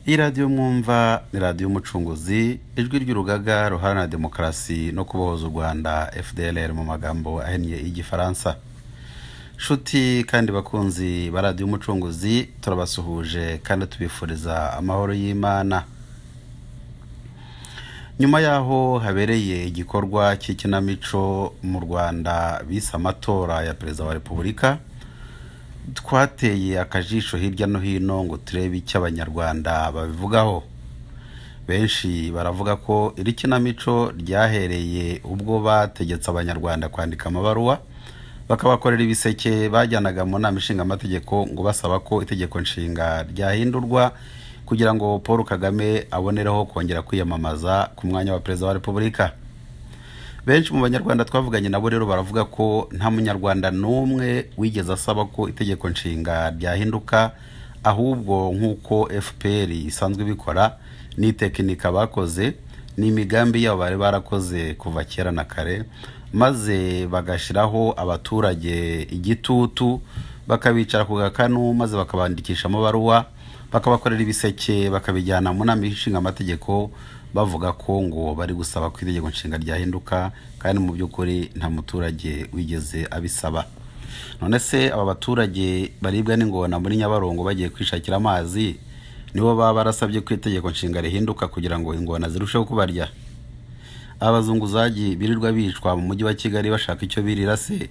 Iyi radio mwumva ni radio umucunguzi, ijwi ry'urugaga ruharanira demokarasi no kubohoza u Rwanda FDLR mu magambo ahinnye y'igifaransa. Shuti kandi bakunzi ba radio umucunguzi, turabasuhuje kandi tubifuriza amahoro y'Imana. Nyuma yaho habereye igikorwa cy'ikinamico mu Rwanda bise amatora ya Perezida wa Repubulika, twateye akajisho hirya no hino ngo turebe icyo abanyarwanda babivugaho. Benshi baravuga ko iri kinamico ryahereye ubwo bategetse abanyarwanda kwandika amabaruwa bakabakorera ibiseke bajyanaga mu nama ishinga amategeko ngo basaba ko itegeko nshinga ryahindurwa kugira ngo Paul Kagame abonereho kongera kwiyamamaza ku mwanya wa Perezida wa Repubulika. Benshi mu banyarwanda twavuganye nabo rero baravuga ko nta munyarwanda n'umwe wigeze asaba ko itegeko nshinga ryahinduka, ahubwo nk'uko FPR isanzwe bikora ni tekinika bakoze, ni imigambi yabo bari barakoze kuva kera na kare, maze bagashiraho abaturage igitutu bakabicara ku gakanu maze bakabandikisha amabaruwa bakabakorera ibiseke bakabijyana mu nama ishinga amategeko bavuga ko ngo bari gusaba ko itegeko nshinga ryahinduka, kandi mu by'ukuri nta muturage wigeze abisaba. None se aba baturage baribwa n'ingona muri Nyabarongo bagiye kwishakira amazi nibo baba barasabye ko itegeko nshinga rihinduka kugira ngo ingona zirusheho kubarya? Abazunguzaji birirwa bicwa mu mujyi wa Kigali bashaka icyo birira se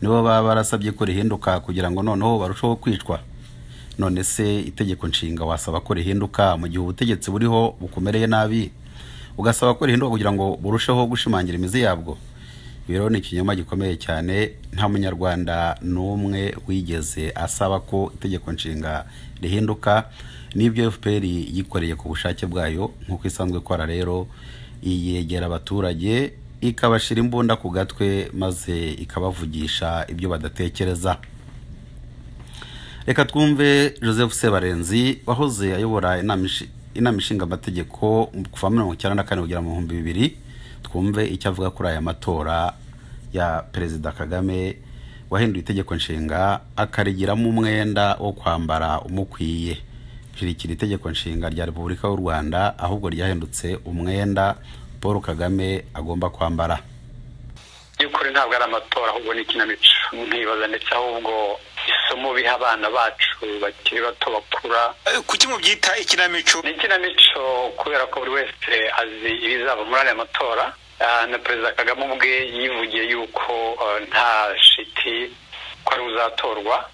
nibo baba barasabye ko rihinduka kugira ngo noneho barusheho kwicwa? None se itegeko nshinga wasaba ko rihinduka mu gihe ubutegetsi buriho bukomereye nabi, ugasaba ko rihinduka kugira ngo burusheho gushimangira imizi yabwo? Biro ni ikinyoma gikomeye cyane. Nta munyarwanda n'umwe wigeze asaba ko itegeko nshinga rihinduka, n'ibyo FPR yikoreye ku bushake bwayo nk'uko isanzwe ikora. Rero iyegera abaturage ikabashira imbunda ku gatwe maze ikabavugisha ibyo badatekereza. Reka twumve Joseph Sebarenzi wahoze ayobora inama ishinga amategeko kuva mu 1994 kugera mu 2000. Twumve icyo avuga kuri aya matora ya Perezida Kagame wahinduye itegeko nshinga akarigiramo umwenda wo kwambara umukwiye. Kirikira itegeko nshinga rya Repubulika y'u Rwanda, ahubwo ryahindutse umwenda Paul Kagame agomba kwambara. Y'ukuri ntabwo ari amatora ahubwo ni ikinamico. Nkibaza ndetse ahubwo isomo biha abana bacu bakiri bato bakura. Kuki mubyita ikinamico? Ni ikinamico kubera ko buri wese azi ibizaba muri aya matora. Na Perezida Kagame ubwe yivugiye yuko nta shiti ko ari uzatorwa.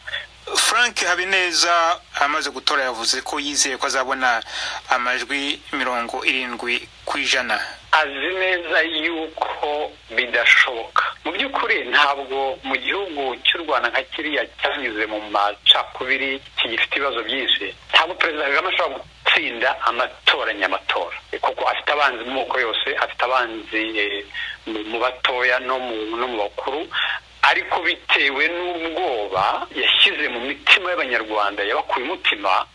Frank Habineza amaze gutora yavuze ko yizeye ko azabona amajwi 70%. Azi neza yuko bidashoboka. Mu by'ukuri ntabwo mu gihugu cy'u Rwanda nka kiriya cyanyuze mu macakubiri kigifite ibibazo byinshi, ntabwo Perezida Kagame ashobora gutsinda amatora nyamatora, kuko afite abanzi mu moko yose, afite abanzi mu batoya no mu bakuru. Ariko bitewe n'ubwoba yashyize mu mitima y'abanyarwanda, yabakuye umutima,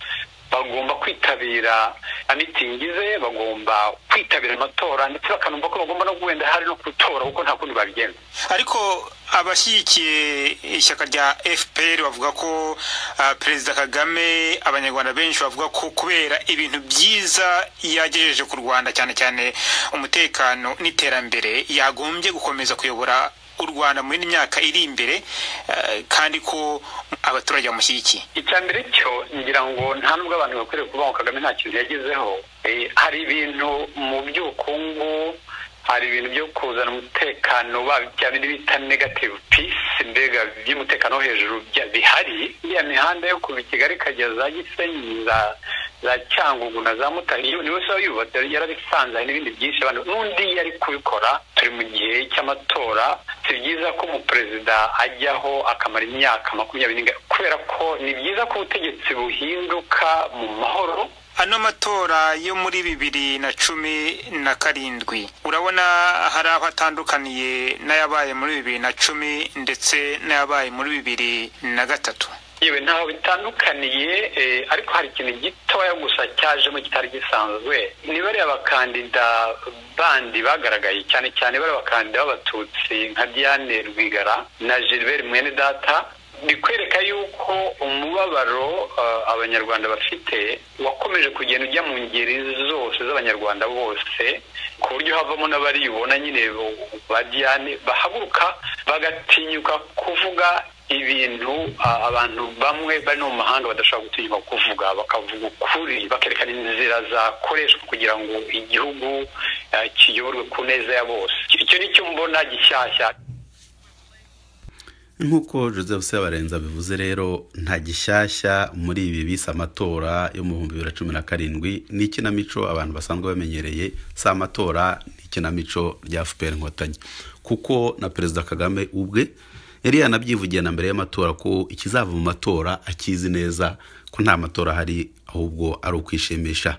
bagomba kwitabira amitingi ze, bagomba kwitabira amatora, ndetse bakanumva ko bagomba no guhenda hari no gutora kuko nta kundi babigenza. Ariko abashyigikiye ishyaka rya FPR bavuga ko Perezida Kagame, abanyarwanda benshi bavuga ko kubera ibintu byiza yagejeje ku Rwanda, cyane cyane umutekano n'iterambere, yagombye gukomeza kuyobora u Rwanda muri myaka iri imbere, kandi ko abaturage bamushyigikiye. Icyambere cyo ngira ngo nta nubwo abantu bakwiriye kuvuga ngo Kagame nta kintu yagezeho. Hari ibintu mu by'ubukungu, hari ibintu byo kuzana umutekano bya bindi bita negative peace, mbega by'umutekano hejuru bihari. Iya mihanda yo kuva Kigali kageza Gisenyi, za Cyangugu na za Mutari, ni wese yubatse yarabisanze n'ibindi byinshi abantu n'undi yari kubikora. Turi mu gihe cy'amatora, si byiza ko umuperezida ajyaho akamara imyaka 20 kubera ko ni byiza ko ubutegetsi buhinduka mu mahoro. Ano matora yo muri 2017 urabona hari aho atandukaniye n'ayabaye muri 2010 ndetse n'ayabaye muri 2003. Yewe ntaho bitandukaniye, ariko hari ikintu gitoya gusa cyajemo kitari gisanzwe. Ni bari abakandida bandi bagaragaye, cyane cyane bari abakandida b'abatutsi nka Diane Rwigara na Gilbert Mwenedata, bikwereka yuko umubabaro abanyarwanda bafite wakomeje kugenda ujya mu ngeri zose z'abanyarwanda bose ku buryo havamo n'abaribona nyine bajyane bahaguruka bagatinyuka kuvuga ibintu abantu bamwe bari no mu mahanga badashobora gutinyuka kuvuga, bakavuga ukuri, bakerekana inzira zakoreshwa kugira ngo igihugu kiyoborwe ku neza ya bose. Icyo ni cyo mbona gishyashya. Nk'uko Joseph Sebarenza bivuze rero nta gishyashya muri ibi bise amatora yo mu 2017 ni ikinamico abantu basanzwe bamenyereye, si amatora ni ikinamico rya FPR Inkotanyi, kuko na Perezida Kagame ubwe yari yanabyivugiye na mbere y'amatora ko ikizava mu matora akizi neza ko nta matora hari ahubwo ari ukwishimisha.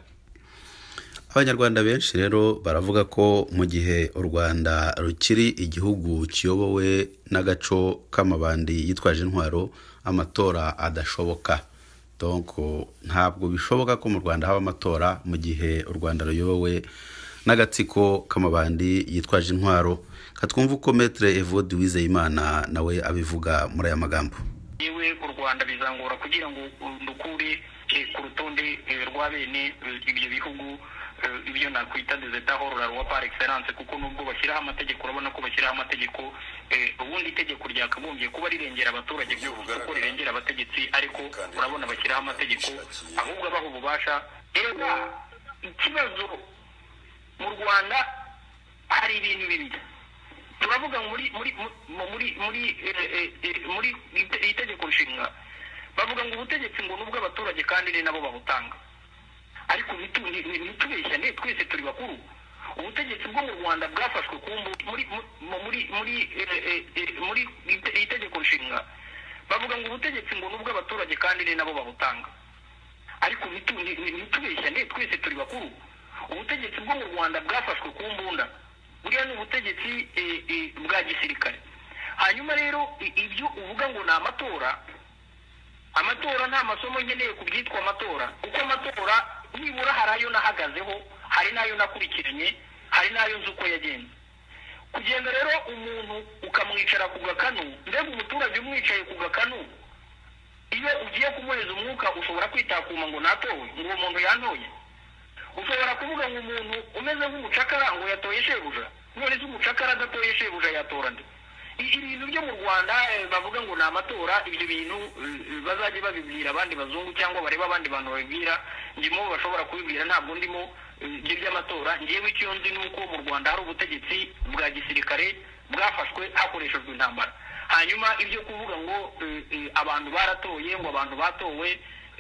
Abanyarwanda benshi rero baravuga ko mu gihe u Rwanda rukiri igihugu kiyobowe n'agaco k'amabandi yitwaje intwaro amatora adashoboka. Donc ntabwo bishoboka ko mu Rwanda haba amatora mu gihe u Rwanda ruyobowe n'agatsiko k'amabandi yitwaje intwaro. Katwumva uko Maître Evode Uwizeyimana nawe abivuga muri aya magambo. Yewe u Rwanda bizangora kugira ngo ndukure ku rutonde rwa bene ibyo bihugu ibyo nakwita des états hors la loi par excellence, kuko nubwo bashyiraho amategeko urabona ko bashyiraho amategeko ubundi itegeko ryakagombye kuba rirengera abaturage byo kuko rirengera abategetsi, ariko urabona bashyiraho amategeko ahubwo abaho ububasha. Ikibazo mu Rwanda hari ibintu bibiri turavuga muri itegeko nshinga bavuga ngo ubutegetsi ngo nubwo abaturage kandi ni nabo babutanga, ariko ntitubeshyane twese turi bakuru. Ubutegetsi bwo mu Rwanda bwafashwe muri itegeko nshinga bavuga ngo ubutegetsi ngo nubwo abaturage kandi ni nabo babutanga, ariko ntitubeshyane twese turi bakuru. Ubutegetsi bwo mu Rwanda bwafashwe ku mbunda, buriya ni ubutegetsi bwa gisirikare. Hanyuma rero ibyo uvuga ngo ni amatora nta masomo nkeneye kubyitwa amatora, kuko amatora nibura hari ayo nahagazeho, hari n'ayo nakurikiranye, hari n'ayo nzi uko yagenze. Kugenda rero umuntu ukamwicara ku gakanu, mbega umuturage umwicaye ku gakanu, iyo ugiye kumuhereza umwuka ushobora kwitakuma ngo natowe, ngo uwo muntu yantoye. Ushobora kuvuga ngo umuntu umeze nk'umucakara ngo yatoye shebuja, none se umucakara adatoye shebuja yatora nde? Ibintu byo mu Rwanda bavuga ngo ni amatora, ibyo bintu bazajye babibwira abandi bazungu cyangwa bareba abandi bantu babibwira, ndimo bashobora kubibwira, ntabwo ndimo ibyo by'amatora. Ngewe icyo nzi nuko mu Rwanda hari ubutegetsi bwa gisirikare bwafashwe hakoreshejwe intambara. Hanyuma ibyo kuvuga ngo abantu baratoye, ngo abantu batowe,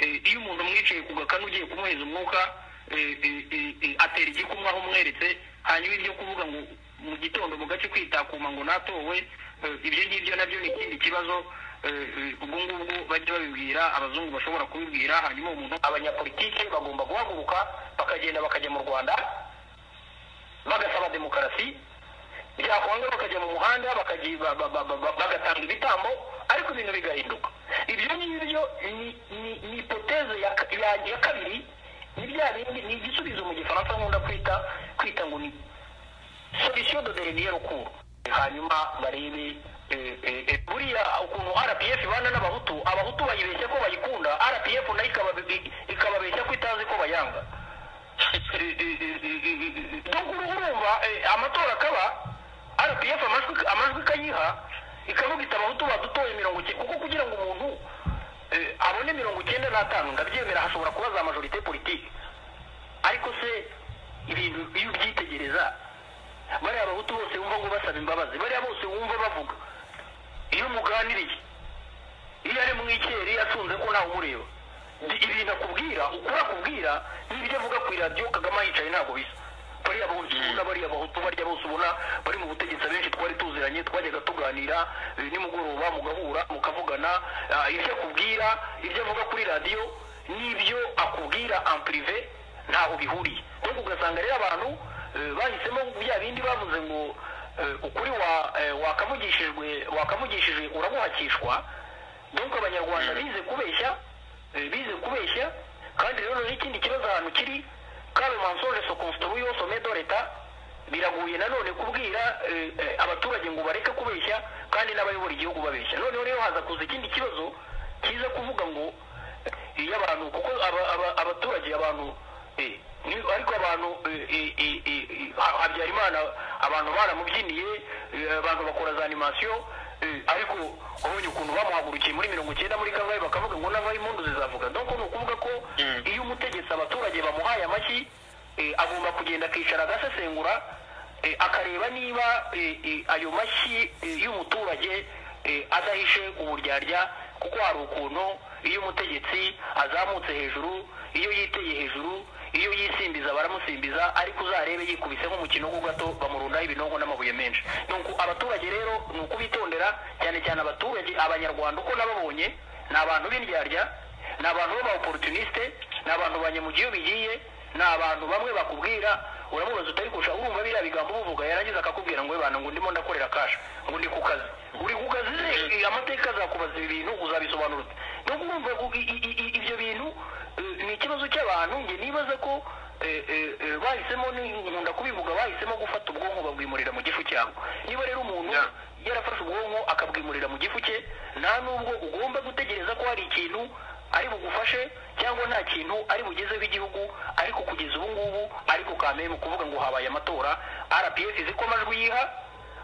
iyo umuntu mwicaye ku gakanu ugiye kumuheza umwuka atera igikumwe aho umweretse, hanyuma ibyo kuvuga ngo mu gitondo mu gace kwitakuma ngo natowe, ibyo ngibyo nabyo ni ikindi kibazo. Ubwo ngubwo bajya babibwira abazungu bashobora kubibwira. Hanyuma umuntu, abanyapolitike bagomba guhaguruka bakagenda bakajya mu Rwanda bagasaba demokarasi, byakwanga bakajya mu muhanda bagatanga ibitambo, ariko ibintu bigahinduka. Ibyo ngibyo ni hipoteze ya kabiri, ni igisubizo mu gifaransa nkunda kwita ngo ni solution de dernier recours. Hanyuma barebe buriya ukuntu RPF bana n'abahutu, abahutu bayibeshya ko bayikunda, RPF nayo ikababeshya ko itazi ko bayanga. Urumva amatora akaba RPF amajwi ikayiha ikavuga iti abahutu badutoye 90, kuko kugira ngo umuntu abone 95 ndabyemera hashobora kuba za majorité politique, ariko se ibintu iyo ubyitegereza bariya abahutu bose wumva ngo basaba imbabazi, bariya bose wumva bavuga, iyo muganiriye, iyo ari mu ikeri yasunze ko ntawe umureba, ibintu akubwira ukura kubwira n'ibyo avuga ku radio Kagame yicaye ntabwo bisa. Bariya bose ubona, bariya abahutu bariya bose ubona bari mu butegetsi benshi twari tuziranye, twajyaga tuganira nimugoroba mugahura mukavugana, ibyo akubwira, ibyo avuga kuri radio n'ibyo akubwira en privé ntaho bihuriye. Donc ugasanga rero abantu bahisemo bya bindi bavuze ngo ukuri wakavugishijwe uraguhakishwa. Donc abanyarwanda bize kubeshya, kandi rero n'ikindi kibazo ahantu kiri, quand le mensonge se construit au sommet de l'État, biraguye nanone kubwira abaturage ngo bareke kubeshya kandi n'abayobora igihugu babeshya. Noneho rero haza kuza ikindi kibazo kiza kuvuga ngo iyo abantu kuko abaturage abantu ariko abantu Habyarimana abantu baramubyiniye, abantu bakora za animation, ariko ubonye ukuntu bamuhagurukiye muri 90 muri Kangahe bakavuga ngo nava impundu zizavuga. Donc ni ukuvuga ko iyo umutegetsi abaturage bamuhaye amashyi agomba kugenda akicara agasesengura akareba niba ayo mashyi y'umuturage adahishe uburyarya, kuko hari ukuntu iyo umutegetsi azamutse hejuru, iyo yiteye hejuru, iyo yisimbiza baramusimbiza, ariko uzarebe yikubise nk'umukino gato bamurundaho ibinongo n'amabuye menshi. Donc abaturage rero ni ukubitondera, cyane cyane abaturage abanyarwanda uko nababonye ni abantu b'indyarya, ni abantu b'aba opportuniste, ni abantu banyamugiyo bigiye, ni abantu bamwe bakubwira uramubaza utari kusha urumva biriya bigambo buvuga, yarangiza akakubwira ngo bana ngo ndimo ndakorera kasha, ngo ndi ku kazi, uri ku kazi, amateka azakubaza ibintu uzabisobanura. No kumva ibyo bintu ni ikibazo cy'abantu. Nge nibaza ko bahisemo, nkunda kubivuga, bahisemo gufata ubwonko babwimurira mu gifu cyabo. Niba rero umuntu yarafashe ubwonko akabwimurira mu gifu cye, nta nubwo ugomba gutegereza ko hari ikintu ari bugufashe cyangwa nta kintu ari bugezeho igihugu. Ariko kugeza ubu ngubu ariko kameye mu kuvuga ngo habaye amatora, RPF izi ko amajwi yiha,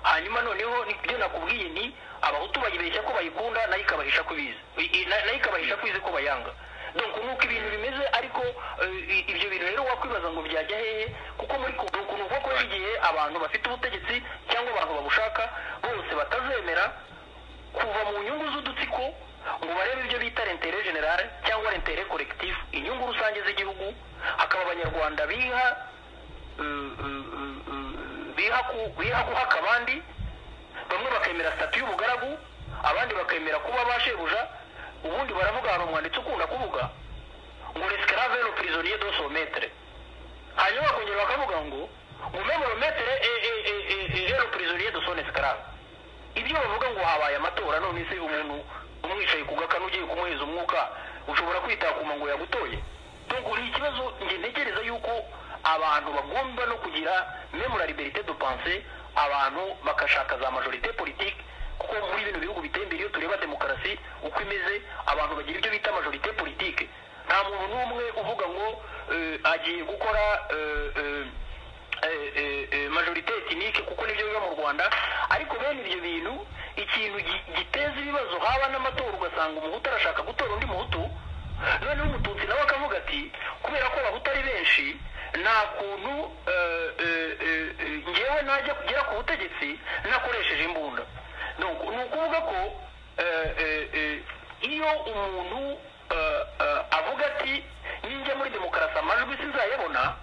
hanyuma noneho nibyo nakubwiye ni abahutu bayibeshya ko bayikunda, nayo ikabahisha ko bizi, nayo ikabahisha ko izi ko bayanga. Donc nuko ibintu bimeze. Ariko ibyo bintu rero wakwibaza ngo byajya hehe, kuko muri nuko ko igihe abantu bafite ubutegetsi cyangwa abantu babushaka bose batazemera kuva mu nyungu z'udutsiko ngo barebe ibyo bita l'intérêt général cyangwa l'intérêt collectif, inyungu rusange z'igihugu. Hakaba abanyarwanda biha guhaka abandi, bamwe bakemera statut y'ubugaragu, abandi bakemera kuba bashebuja. Ubundi baravuga, hari umwanditsi ukunda kuvuga ngo l'esclave est le prisonnier de son maître, hanyuma bakongera bakavuga ngo même le maître est le prisonnier de son esclave. Ibyo bavuga ngo habaye amatora, none se umuntu umwicaye ku gakanu ugiye kumuheza umwuka ushobora kwitakuma ngo yagutoye. Donc uri ikibazo nge ntekereza yuko abantu bagomba no kugira même la liberté de penser, abantu bakashaka za majorité politique, kuko muri bino bihugu bitembere iyo tureba demokarasi uko imeze, abantu bagira ibyo bita majorité politique. Nta muntu n'umwe uvuga ngo agiye gukora majorité ethnique, kuko nibyo biba mu Rwanda. Ariko bene ibyo bintu ikintu giteza ibibazo, haba n'amatora ugasanga umuhutu arashaka gutora undi muhutu, noneho umututsi nawe akavuga ati kubera ko abahutu ari benshi nta kuntu ngewe najya kugera ku butegetsi nakoresheje imbunda. Ni ukuvuga ko iyo umuntu avuga ati ninjya muri demokarasi amajwi sinzayabona,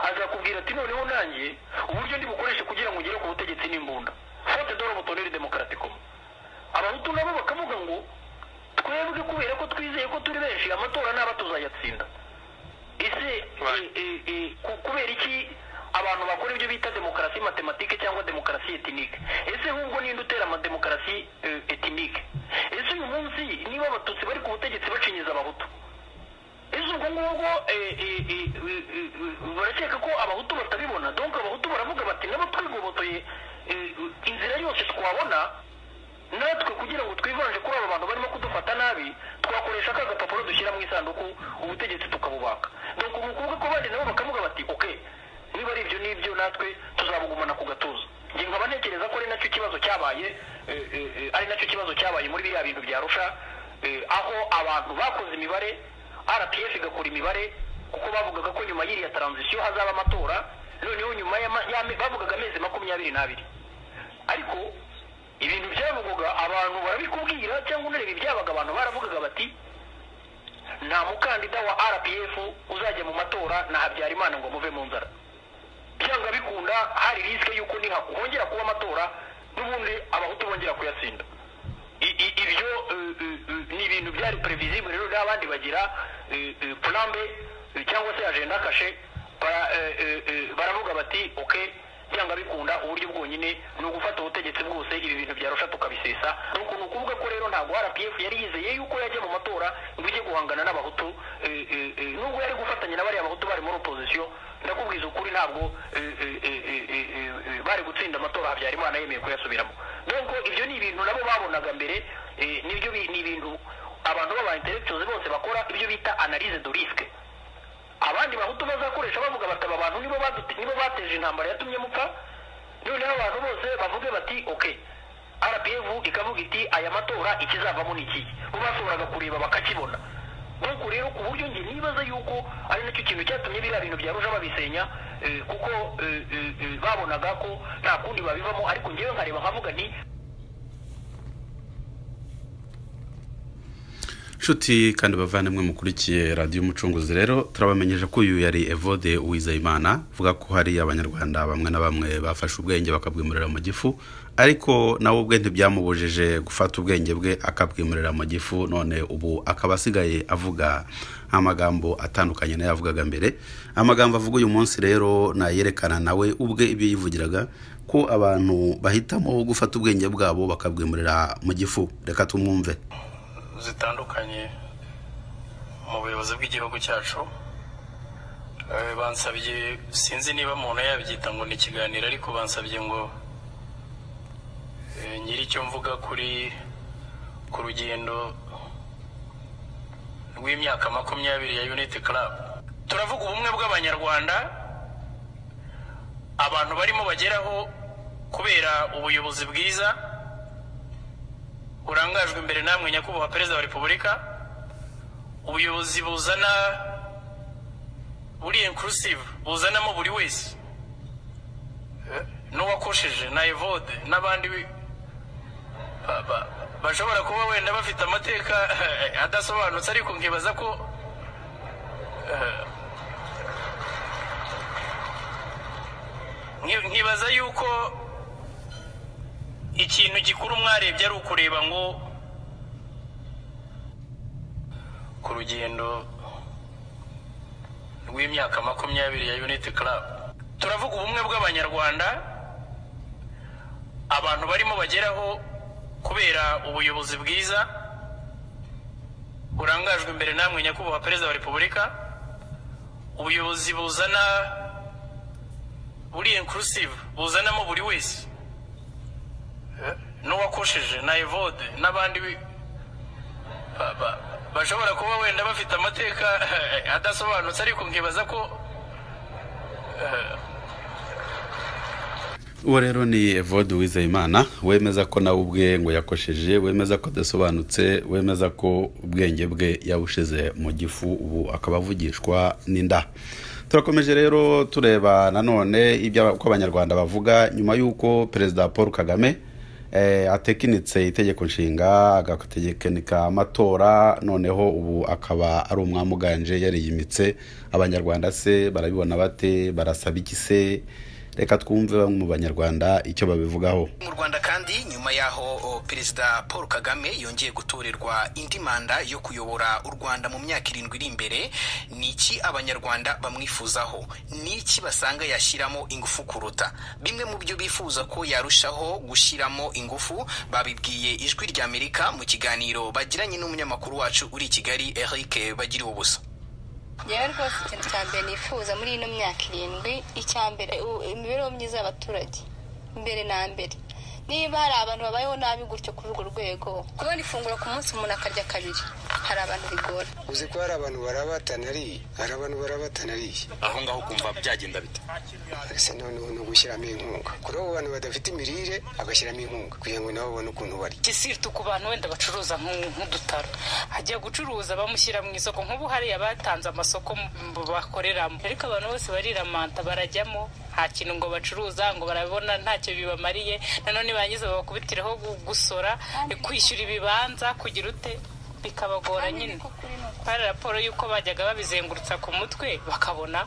azakubwira ati noneho nanjye uburyo ndi bukoreshe kugira ngo ugere ku butegetsi n'imbunda, faute de l'opportunité démocratique. Abahutu nabo bakavuga ngo twebwe kubera ko twizeye ko turi benshi amatora naba tuzayatsinda. Ese kubera iki abantu bakora ibyo bita demokarasi matematike cyangwa demokarasi ethnike? Ese ahubwo ninde utera demokarasi ethnike? Ese uyu munsi niba abatutsi bari ku butegetsi bacinyiza abahutu, ese ubwo ngubwo barakeka ko abahutu batabibona? Donc abahutu baravuga bati nabo twigobotoye inzira yose twabona natwe kugira ngo twivanje kuri abo bantu barimo kudufata nabi, twakoresha aka gapapuro dushyira mu isanduku ubutegetsi tukabubaka. Donc ni ukuvuga ko bandi nabo bakavuga bati okay, niba ari ibyo n'ibyo natwe tuzabugumana ku gatuza. Nge nkaba ntekereza ko ari nacyo kibazo cyabaye muri biriya bintu bya Arusha, aho abantu bakoze imibare, RPF igakora imibare, kuko bavugaga ko nyuma y'iriya transition hazaba amatora, noneho nyuma bavugaga amezi 22. Ariko ibintu byavugwaga abantu barabikubwira cyangwa unareba ibyabaga, abantu baravugaga bati nta mukandida wa RPF uzajya mu matora na Habyarimana ngo muve mu nzara. Byanga bikunda hari riske yuko nihakongera kuba amatora n'ubundi abahutu bongera kuyatsinda. Ibyo ni ibintu byari previsible. Rero n'abandi bagira plan B cyangwa se agenda caché, baravuga bati okay, byanga bikunda uburyo bwonyine ni ugufata ubutegetsi bwose ibi bintu byarusha tukabisesa. Nuko ni ukuvuga ko rero ntabwo RPF yari yizeye yuko yajya mu matora ngo ujye guhangana n'abahutu, nubwo yari gufatanya na bariya bahutu bari muri opposition ndakubwiza ukuri ntabwo bari gutsinda amatora Habyarimana yemeye kuyasubiramo. Donc ibyo ni ibintu nabo babonaga mbere, nibyo ni ibintu abantu b'aba intellectuals bose bakora ibyo bita analyse de risque. Abandi bahutu bazakoresha bavuga bataba abantu nibo bateje intambara yatumye mupfa, noneho abantu bose bavuge bati okay, RPF ikavuga iti aya matora ikizavamo niki, bo basoboraga kureba bakakibona. Nuko rero ku buryo nge nibaza yuko ari nacyo kintu cyatumye biriya bintu byarusha babisenya, kuko babonaga ko nta kundi babivamo. Ariko ngewe nkareba nkavuga ni nshuti kandi bavandimwe mukurikiye radiyo umucunguzi, rero turabamenyesha ko uyu yari Evode Uwizeyimana vuga ko hari abanyarwanda bamwe na bamwe bafashe ubwenge bakabwimurira mu gifu, ariko nawe ubwe ntibyamubujije gufata ubwenge bwe akabwimurira mu gifu. None ubu akaba asigaye avuga amagambo atandukanye nayo yavugaga mbere. Amagambo avuga uyu munsi rero nayerekana nawe ubwe ibyo yivugiraga ko abantu bahitamo gufata ubwenge bwabo bakabwimurira mu gifu. Reka tumwumve. Zitandukanye mu buyobozi bw'igihugu cyacu bansabye, sinzi niba umuntu yabyita ngo ni ikiganiro, ariko bansabye ngo nyiri icyo mvuga ku rugendo rw'imyaka 20 ya Unity Club. Turavuga ubumwe bw'abanyarwanda abantu barimo bageraho kubera ubuyobozi bwiza urangajwe imbere namwe nyakubahwa Perezida wa Repubulika. Ubuyobozi buzana buri inclusive, buzanamo buri wese, n'uwakosheje na Evode n'abandi bashobora kuba wenda bafite amateka adasobanutse, ariko nkibaza ko nkibaza yuko ikintu gikuru mwarebye ari ukureba ngo ku rugendo rw'imyaka 20 ya Unity Club turavuga ubumwe bw'abanyarwanda abantu barimo bageraho kubera ubuyobozi bwiza urangajwe imbere namwe nyakubahwa Perezida wa Repubulika. Ubuyobozi buzana buri inclusive, buzanamo buri wese, n'uwakosheje na Evode n'abandi bashobora kuba wenda bafite amateka adasobanutse, ariko nkibaza ko uwo rero ni Evode Uwizeyimana wemeza ko nawe ubwe ngo yakosheje, wemeza ko adasobanutse, wemeza ko ubwenge bwe yabushize mu gifu, ubu akaba avugishwa n'inda. Turakomeje rero tureba nanone ibyo ko abanyarwanda bavuga nyuma y'uko Perezida Paul Kagame atekinitse itegeko nshinga agategekenika amatora, noneho ubu akaba ari umwamuganje yariyimitse. Abanyarwanda se barabibona bate, barasaba iki se? Reka twumve bamwe mu banyarwanda icyo babivugaho. Mu Rwanda kandi nyuma yaho Perezida Paul Kagame yongeye gutorerwa indi manda yo kuyobora u Rwanda mu myaka 7 iri imbere, niki abanyarwanda bamwifuzaho, niki basanga yashiramo ingufu kuruta. Bimwe mu byo bifuza ko yarushaho gushiramo ingufu babibwiye Ijwi ry'Amerika mu kiganiro bagiranye n'umunyamakuru wacu uri Kigali Eric Bagiriye ubusa. Yewe rwose ikintu cya mbere nifuza muri ino myaka 7, icyambere imibereho myiza y'abaturage mbere na mbere. Niba hari abantu babayeho nabi gutyo kuri urwo rwego, kubona ifunguro ku munsi umuntu akarya 2, hari abantu bigora. Uzi ko hari abantu barabatanariye, aho ngaho kumva byagenda bite? Ese no gushyiramo inkunga kuri abo bantu badafite imirire, agashyiramo inkunga kugira ngo nabo babone ukuntu bari. Kisirtu ku bantu wenda bacuruza nk'udutaro, hajya gucuruza bamushyira mu isoko, nk'ubu hari abatanze amasoko bakoreramo, ariko abantu bose bariramanta barajyamo, nta kintu ngo bacuruza, ngo barabona ntacyo bibamariye, nanone bangiza babakubitireho gusora, kwishyura ibibanza, kugira ute bikabagora nyine. Hari raporo y'uko bajyaga babizengurutsa ku mutwe bakabona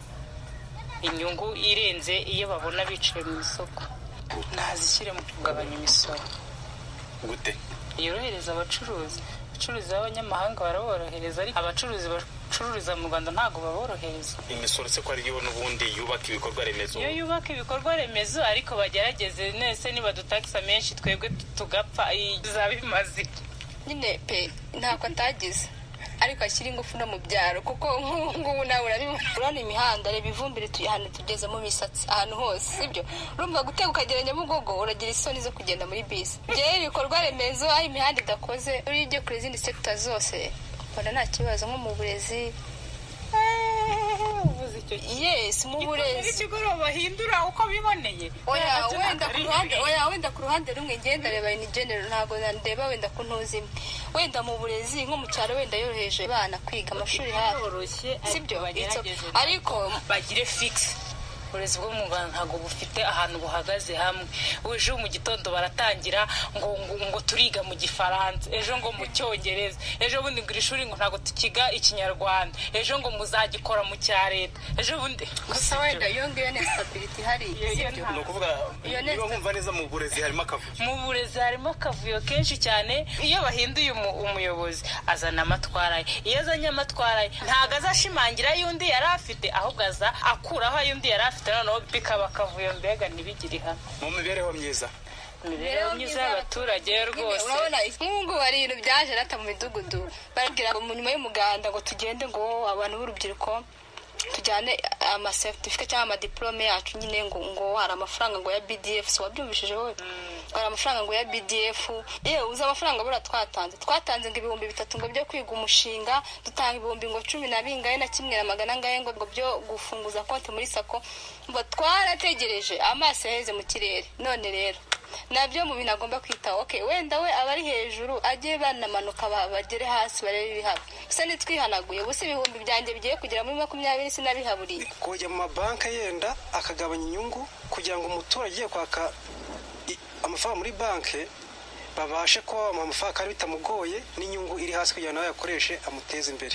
inyungu irenze iyo babona biciye mu isoko. Nazishyire mu kugabanya imisoro. Gute? Yorohereza abacuruzi b'abanyamahanga baraborohereza, ariko abacuruzi bacururiza mu Rwanda ntago baborohereza. Imisoro se ko ari yo n'ubundi yubaka ibikorwa remezo. Iyo yubaka ibikorwa remezo, ariko bagerageze nese niba dutakisa menshi twebwe tugapfa zabimaze. Nyine pe ntako atagize. ariko ashyira ingufu no mu byaro kuko ngubu nawe urabibona imihanda reba ivumbire tuyahane tugeze mu misatsi ahantu hose sibyo urumva gutega ukagera Nyabugogo uragira isoni zo kugenda muri bisi byewe ibikorwa remezo aho imihanda idakoze uri ijye kuri izindi sector zose mbona nta kibazo nko mu burezi yes mu burezi ikigoro bahindura uko biboneye wenda ku ruhande rumwe ngenda reba ni general ntago ndeba wenda kuntuzima wenda mu burezi nko mu cyaro wenda yoroheje bana kwiga amashuri hafi sibyo ariko bagire fix uburezi bwo mu Rwanda ntago bufite ahantu buhagaze hamwe ejo mu gitondo baratangira ngo turiga mu Gifaransa ejo ngo mu Cyongereza ejo bundi ngo ishuri ngo ntago tukiga ikinyarwanda ejo ngo muzagikora mu cya leta ejo bundi gusa wenda yongewe ne stability hari no kuvuga iyo mwumva neza mu burezi harimo akavuyo kenshi cyane iyo bahinduye umuyobozi azana amatwara iyo azanye amatwara ntago azashimangira yundi yari afite ahubwo aza akuraho yundi yari afite noneho bikaba akavuyo mbega ntibigire hano mu mibereho myiza y'abaturage rwose urabona nk'ubu hari ibintu byaje rata mu midugudu barabwira ngo nyuma y'umuganda ngo tugende ngo abantu b'urubyiruko tujyane amasertifika cyangwa amadiplome yacu nyine ngo hari amafaranga ngo ya BDF so wabyumvishije wowe hari amafaranga ngo ya BDF yewe uza amafaranga bura twatanze ngo 3,000 ngo byo kwiga umushinga dutanga 10,000 na bingaye na kimwe na magana ngaye ngo byo gufunguza konti muri sako ngo twarategereje amaso yaheze mu kirere none rero nabyo mu bintu agomba kwita okay wenda we abari hejuru agiye banamanuka bagere hasi barebe ibihabo se nitwihanaguye buse ibihumbi byanjye bigiye kugera muri 20 sinabihaburiye kujya mu mabanka yenda akagabanya inyungu kugira ngo umuturage kwaka amafaranga muri banke babashe ko amafaranga ari bitamugoye n'inyungu iri hasi kugira nawe yakoreshe amuteze imbere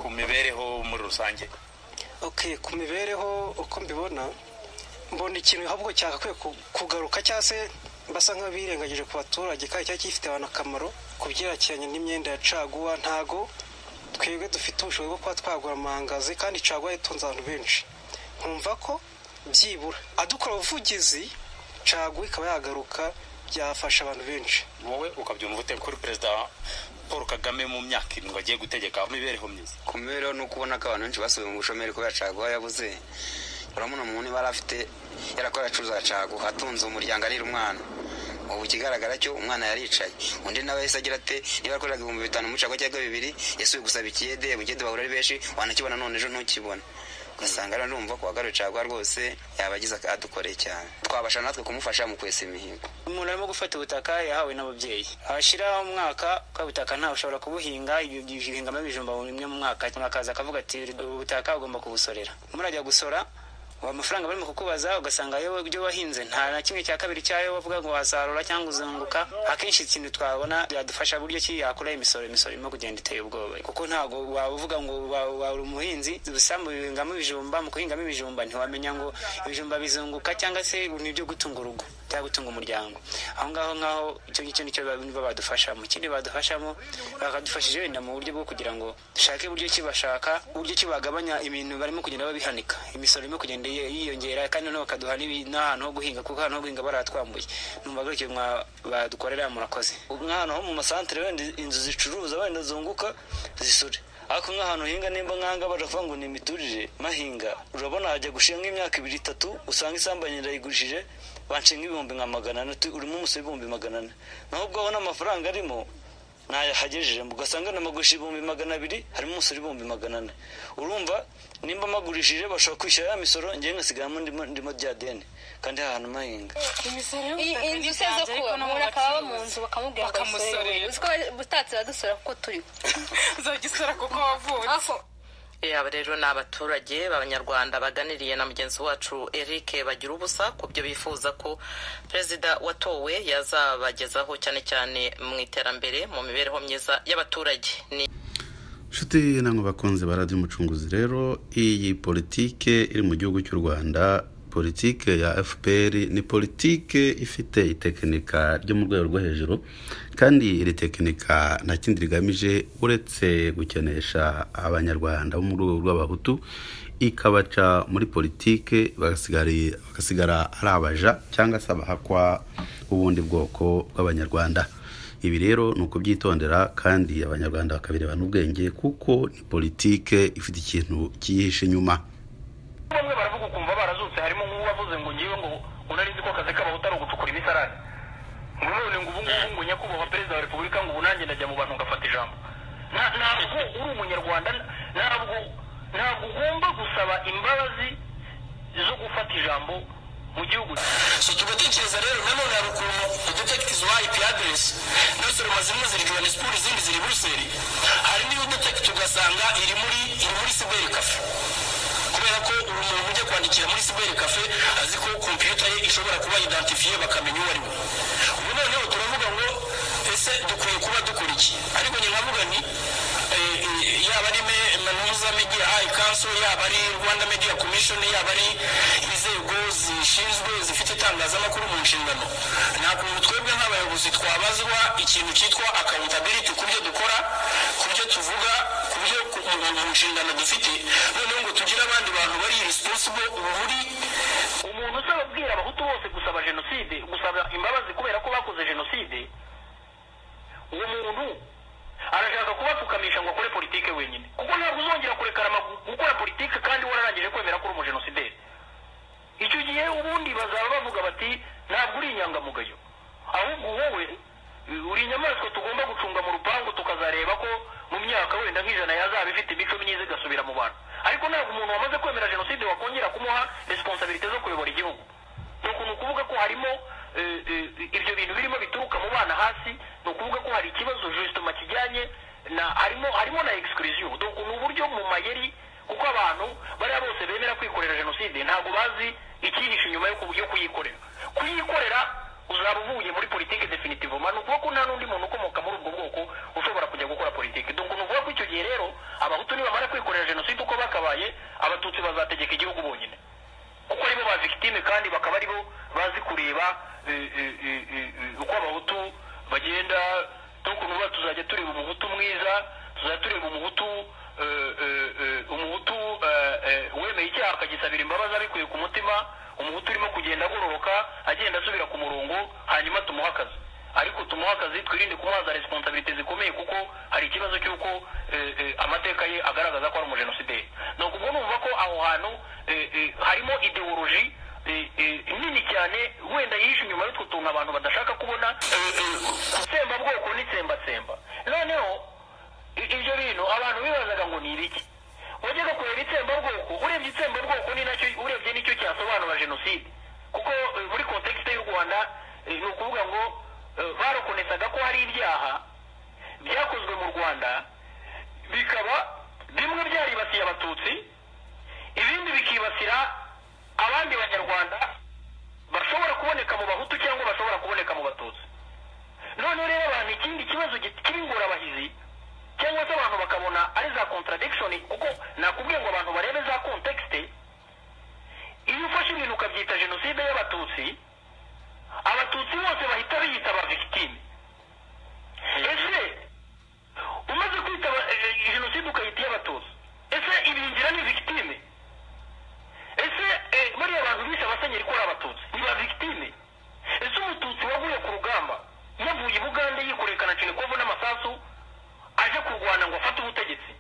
ku mibereho muri rusange okay ku mibereho uko mbibona mbona ikintu ahubwo cyakakwiye kugaruka cyase basa nk'abirengagije ku baturage kandi cyari gifite abantu akamaro kubyerekeranye n'imyenda ya caguwa ntago twebwe dufite ubushobozi bwo kuba twagura amangazi kandi caguwa itunze abantu benshi nkumva ko byibura adukora ubuvugizi caguwa ikaba yagaruka byafasha abantu benshi wowe ukabyumva ute kuri perezida Paul Kagame mu myaka 7 agiye gutegeka imibereho myiza ku mibereho no kubona ko abantu benshi basubiye mu bushomeri kubera caguwa yabuze uramuna umuntu barafite yarakora acuza caguwa atunze umuryango ari umwana ubu kigaragara cyo umwana yaricaye undi nawe yese agira ate niba akoraga 5,000 mu caguwa cyangwa 2 yasuye gusaba ikiyede mugende bahura ari benshi wanakibona none ejo ntukibona ugasanga rero ndumva ko wagaruye caguwa rwose yabagize adukoreye cyane twabasha natwe kumufasha mu kwesa imihigo umuntu arimo gufata ubutaka yahawe n'ababyeyi ashira umwaka kwa butaka nta ushobora kubuhinga ibihingamo ibijumba bimwe mu mwaka akaza akavuga ati ubutaka ugomba kubusorera murajya gusora amafaranga barimo kukubaza ugasanga yewe ibyo wahinze nta na kimwe cya kabiri cyayo bavuga ngo wasarura cyangwa uzunguka akenshi ikintu twabona byadufasha buryo ki yakora imisoro irimo kugenda iteye ubwoba kuko ntago wavuga ngo wari umuhinzi ubusambu bihingamo ibijumba mu kuhingamo ibijumba ntiwamenya ngo ibijumba bizunguka cyangwa se n'ibyo gutunga urugo cyangwa gutunga umuryango aho ngaho icyo ngicyo nicyo badufasha mu kindi badufashamo bakadufashije wenda mu buryo bwo kugira ngo dushake uburyo kibashaka uburyo kibagabanya ibintu barimo kugenda babihanika imisoro irimo kugenda yiyongera kandi no bakaduha n'ahantu ho guhinga kuko ahantu ho guhinga baratwambuye numva gutyo badukorera murakoze nk'ahantu ho mu masantere wenda inzu zicuruza wenda zunguka zisure ariko nk'ahantu hinga nimba nkanga baravuga ngo ni imiturire mahinga urabona hajya gushinga imyaka 2-3 usanga isambanye ndayigurishije banshinga 1,400 urimo umusoro 1,400 naho ubwo abona amafaranga arimo nayahagejeje mugasanga namagurisha 200 harimo umusoro 1,400 urumva nimba magurishije bashaka kwishyura ya misoro ngiye ngasigaramo ndimo byadene kandi ahantu mahinga inzu sezo kuba muri akaba mu nzu bakamubwira bakamusorera uziko butatse badusora kuko turi uzagisora kuko wavutse aba rero ni abaturage b'abanyarwanda baganiriye na mugenzi wacu Eric bagira ubusa ku byo bifuza ko perezida watowe yazabagezaho cyane cyane mu iterambere mu mibereho myiza y'abaturage Nshuti namwe bakunze baradi umucunguzi rero iyi politike iri mu gihugu cy'u Rwanda politike ya FPR ni politike ifite itekinika ryo mu rwego rwo hejuru kandi iri tekinika nta kindi rigamije uretse gukenesha abanyarwanda bo mu rwego rw'abahutu ikabaca muri politike bagasigara ari abaja cyangwa se abahakwa ubundi bwoko bw'abanyarwanda ibi rero ni ukubyitondera kandi abanyarwanda bakabirebana ubwenge kuko ni politike ifite ikintu kiyihishe inyuma. Bamwe baravuga ukumva barazutse, harimo nk'uwavuze ngo ngiwe ngo unari nzi ko akazi k'abahutu ari ugucukura imisarane, ngo none ngo ubu ngubu ngo nyakubahwa perezida wa repubulika ngo ubu nanjye ndajya mu bantu ngafata ijambo. Ntabwo uri umunyarwanda, ntabwo ugomba gusaba imbabazi zo gufata ijambo mu gihugu. So tugatekereza rero nanone hari ukuntu udetectives wa IP address n'usore mazimwe ziri Johannesburg izindi ziri Brussels, hari n'iyo detect ugasanga iri muri cyber cafe, kubera ko umuntu ujya kwandikira muri cyber cafe azi ko computer ye ishobora kuba identifiye bakamenya uwo ari we. Ubu noneho turavuga ngo ese dukwiye kuba dukora iki? Ariko njye nkavuga ni yaba ari Manuza Media High Council, yaba ari Rwanda Media Commission, yaba ari inzego zishinzwe zifite itangazamakuru mu nshingano, nta kuntu twebwe nk'abayobozi twabazwa ikintu cyitwa accountability ku byo dukora, ku byo tuvuga, ku byo mu nshingano dufite, noneho ngo tugire abandi bantu bari responsible. Buri umuntu usaba kubwira abahutu bose gusaba jenoside, gusaba imbabazi kubera ko bakoze jenoside, uwo muntu arashaka kubapfukamisha ngo akore politike wenyine, kuko ntabwo uzongera kurekana gukora politike kandi wararangije kwemera ko uri umujenosideri. Icyo gihe ubundi bazaba bavuga bati ntabwo uri inyangamugayo, ahubwo wowe uri inyamaswa tugomba gucunga mu rupangu, tukazareba ko mu myaka wenda nk'ijana yazaba ifite imico myiza igasubira mu bantu. Ariko ntabwo umuntu wamaze kwemera jenoside wakongera kumuha responsabilité zo kuyobora igihugu. Ni ukuvuga ko harimo ibyo bintu birimo bituruka mu bana hasi, ni ukuvuga ko hari ikibazo justement kijyanye na harimo na exclusion. Donc ni uburyo mu mayeri, kuko abantu bari bose bemera kwikorera jenoside ntabwo bazi ikihishe inyuma yo kuyikorera uzaba uvuye muri politike definitive. Ni ukuvuga ko nta n'undi muntu ukomoka muri ubwo bwoko ushobora kujya gukora politike. Donc ni ukuvuga ko icyo gihe rero abahutu nibamara kwikorera jenoside uko bakabaye, abatutsi bazategeka igihugu bonyine, kuko aribo ba victime kandi bakaba aribo bazi kureba uko abahutu bagenda. Tukunuba tuzajya tureba umuhutu mwiza, tuzajya tureba umuhutu wemeye icyaha akagisabira imbabazi abikuye ku mutima, umuhutu urimo kugenda agororoka agenda asubira ku murongo, hanyuma tumuha akazi. Ariko tumuha akazi twirinde kumuhaza responsabilité zikomeye, kuko hari ikibazo cy'uko amateka ye agaragaza ko ari umujenosideri. ni ukuvuga numva ko aho hantu harimo ideoloji nini cyane wenda yihishe inyuma y'utwo tuntu abantu badashaka kubona, itsembabwoko n'itsembatsemba. Noneho ibyo bintu abantu bibazaga ngo ni ibiki, wajyaga kureba itsembabwoko, urebye itsembabwoko ni nacyo urebye nicyo cyasobanura jenoside, kuko muri kontekste y'u Rwanda ni ukuvuga ngo barokonesaga ko hari ibyaha byakozwe mu Rwanda bikaba bimwe byaribasiye abatutsi, ibindi bikibasira abandi banyarwanda bashobora kuboneka mu bahutu cyangwa bashobora kuboneka mu batutsi. None rero abantu ikindi kibazo cy'ingorabahizi cyangwa se abantu bakabona ari za contradiction, kuko nakubwiye ngo abantu barebe za context. Iyo ufashe ibintu ukabyita jenoside y'abatutsi, abatutsi bose bahita biyita aba victime. Ese umaze kwita jenoside ukayita y'abatutsi, ese ibingira ni victime? Ese bariya abantu bishe abasenyeri ko ari abatutsi ni ba victime? Ese umututsi waguye ku rugamba yavuye i Bugande yikoreye Kalashnikov n'amasasu aje kurwana ngo afate ubutegetsi,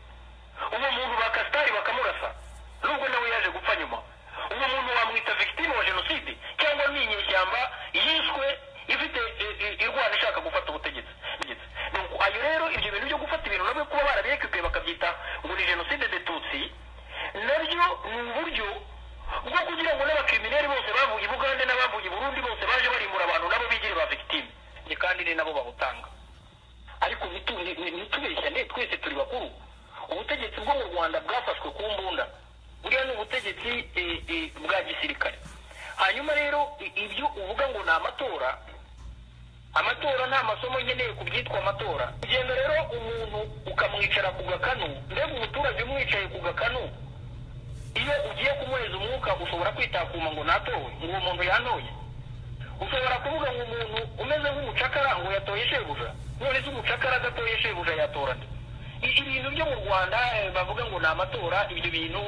uwo muntu bakasitari bakamurasa nubwo nawe yaje gupfa nyuma, uwo muntu wamwita victime wa jenoside cyangwa ni inyeshyamba yishwe ifite irwana ishaka gufata ubutegetsi? Ayo rero ibyo bintu byo gufata ibintu nabyo kuba barabyekipe bakabyita ngo ni jenoside de tutsi, nabyo ni uburyo bwo kugira ngo n'abakrimineri bose bavuye i Bugande n'abavuye i Burundi bose baje barimbura abantu nabo bigire ba victime, kandi ni nabo babutanga. Ariko ntitubeshyane, twese turi bakuru. Ubutegetsi bwo mu Rwanda bwafashwe ku mbunda, buriya ni ubutegetsi bwa gisirikare. Hanyuma rero ibyo uvuga ngo ni amatora nta masomo nkeneye kubyitwa amatora. Ugenda rero umuntu ukamwicara ku gakanu, mbega umuturage umwicaye ku gakanu, iyo ugiye kumuheza umwuka ushobora kwitakuma ngo natowe, ngo uwo muntu yantoye. Ushobora kuvuga ngo umuntu umeze nk'umucakara ngo yatoye shebuja, none se umucakara adatoye shebuja yatorana? Ibintu byo mu Rwanda bavuga ngo ni amatora, ibyo bintu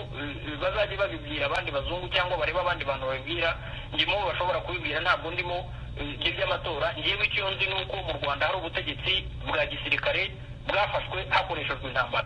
bazajya babibwira abandi bazungu cyangwa bareba abandi bantu babibwira, ndimo bashobora kubibwira, ntabwo ndimo by'amatora. Ngewe icyo nzi ni uko mu Rwanda hari ubutegetsi bwa gisirikare bwafashwe hakoreshejwe intambara.